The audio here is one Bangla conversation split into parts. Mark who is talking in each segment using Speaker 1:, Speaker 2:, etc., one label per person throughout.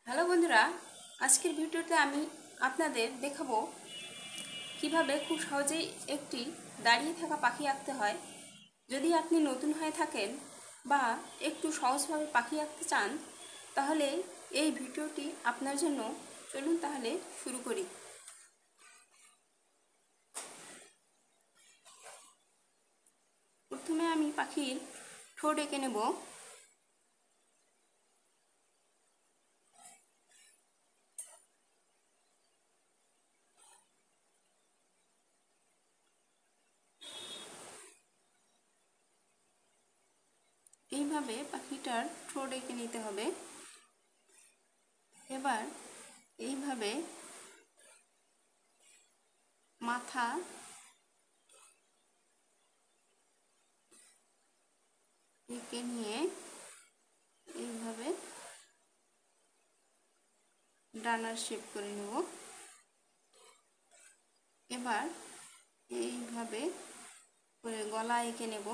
Speaker 1: হ্যালো বন্ধুরা, আজকের ভিডিওতে আমি আপনাদের দেখাবো কিভাবে খুব সহজেই একটি দাঁড়িয়ে থাকা পাখি আঁকতে হয়। যদি আপনি নতুন হয়ে থাকেন বা একটু সহজভাবে পাখি আঁকতে চান তাহলে এই ভিডিওটি আপনার জন্য। চলুন তাহলে শুরু করি। প্রথমে আমি পাখির ঠোঁট এঁকে নেব। এইভাবে পাখিটার ঠোঁট এঁকে নিতে হবে। এবার এইভাবে মাথা এঁকে নিয়ে এইভাবে ডানার শেপ করে নেব। এবার এইভাবে করে গলা এঁকে নেব।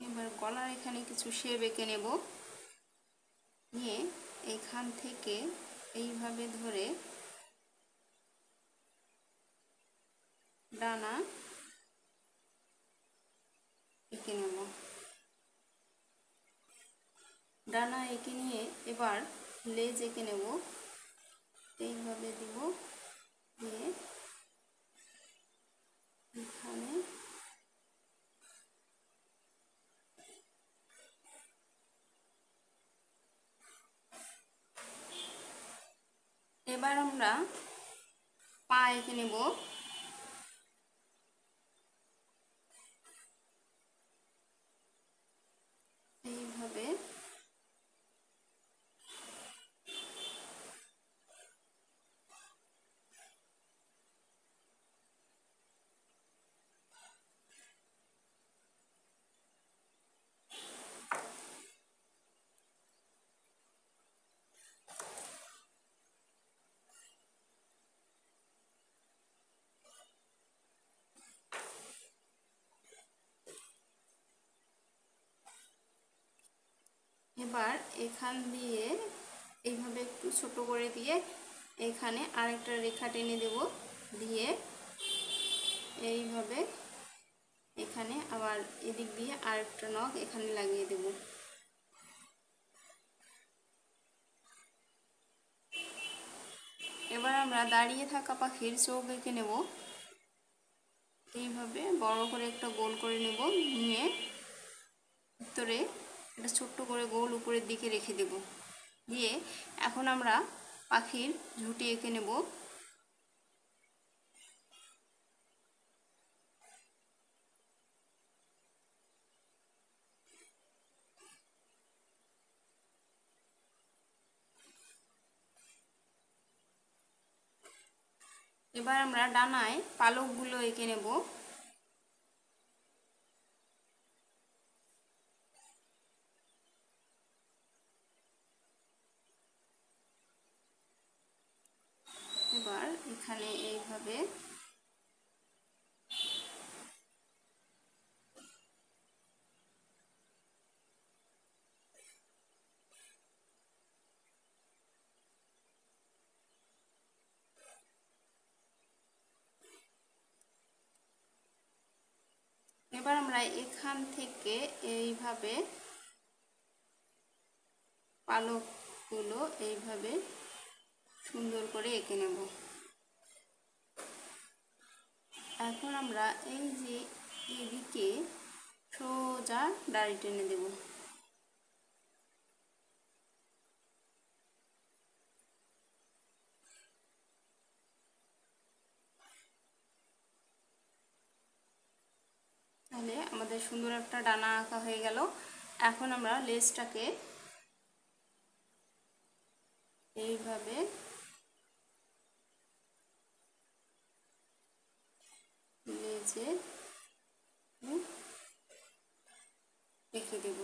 Speaker 1: এবার গলার এখানে কিছু শেপ এঁকে নেব। নিয়ে এখান থেকে এইভাবে ধরে ডানা এঁকে নেব। ডানা এঁকে নিয়ে এবার লেজ এঁকে নেব। এইভাবে দিব, দিয়ে এখানে এবার আমরা পা এঁকে নেব। এইভাবে এবার এখান দিয়ে এইভাবে একটু ছোট করে দিয়ে এখানে আরেকটা রেখা টেনে দেব। দিয়ে এইভাবে এখানে আবার এদিক দিয়ে আরেকটা নখ এখানে লাগিয়ে দেব। এবার আমরা দাঁড়িয়ে থাকা পাখির চোখ এঁকে নেব। এইভাবে বড় করে একটা গোল করে নেব। নিয়ে ভিতরে একটা ছোট্ট করে গোল উপরের দিকে রেখে দেব। দিয়ে এখন আমরা পাখির ঝুঁটি এঁকে নেব। এবার আমরা ডানায় পালকগুলো এঁকে নেব। এবার এখানে এইভাবে এবার আমরা এখান থেকে এইভাবে পালকগুলো এইভাবে সুন্দর করে এঁকে নেব। এখন আমরা এই যে এদিকে সোজা দাড়ি টেনে দেব। তাহলে আমাদের সুন্দর একটা ডানা আঁকা হয়ে গেল। এখন আমরা লেজটাকে এইভাবে লেজে রেখে দেব।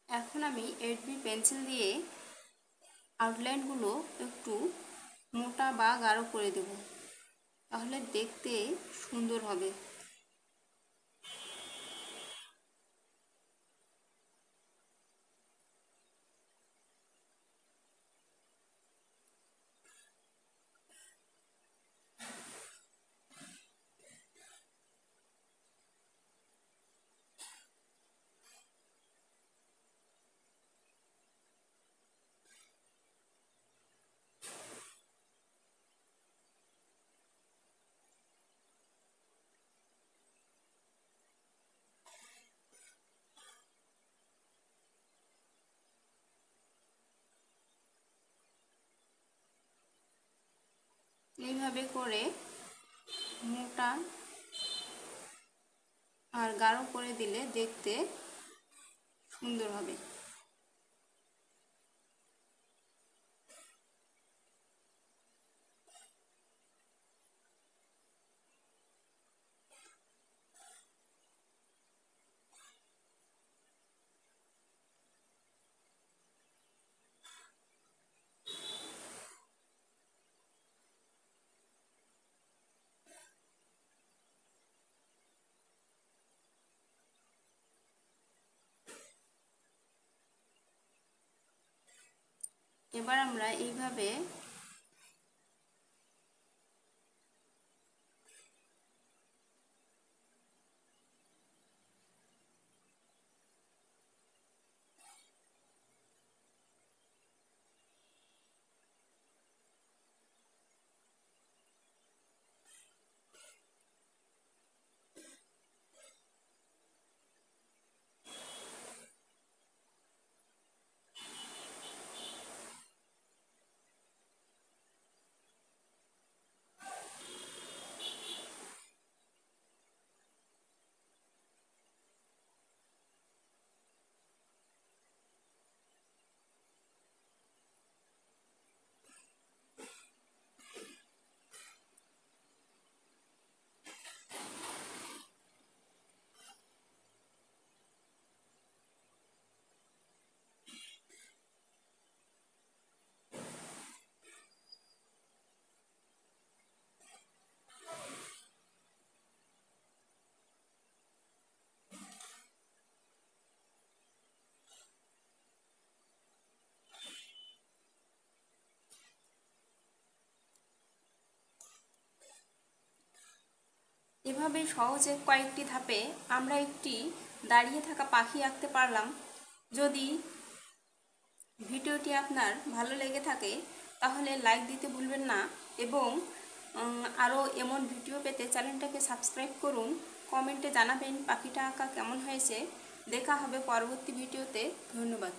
Speaker 1: এখন আমি 8B পেন্সিল দিয়ে আউটলাইনগুলো একটু মোটা বা গাঢ় করে দেব, তাহলে দেখতে সুন্দর হবে। এইভাবে করে মোটা আর গাঢ় করে দিলে দেখতে সুন্দর হবে। এবার আমরা এইভাবে এভাবে সহজে কয়েকটি ধাপে আমরা একটি দাঁড়িয়ে থাকা পাখি আঁকতে পারলাম। যদি ভিডিওটি আপনার ভালো লেগে থাকে তাহলে লাইক দিতে ভুলবেন না এবং আরও এমন ভিডিও পেতে চ্যানেলটাকে সাবস্ক্রাইব করুন। কমেন্টে জানাবেন পাখিটা আঁকা কেমন হয়েছে। দেখা হবে পরবর্তী ভিডিওতে। ধন্যবাদ।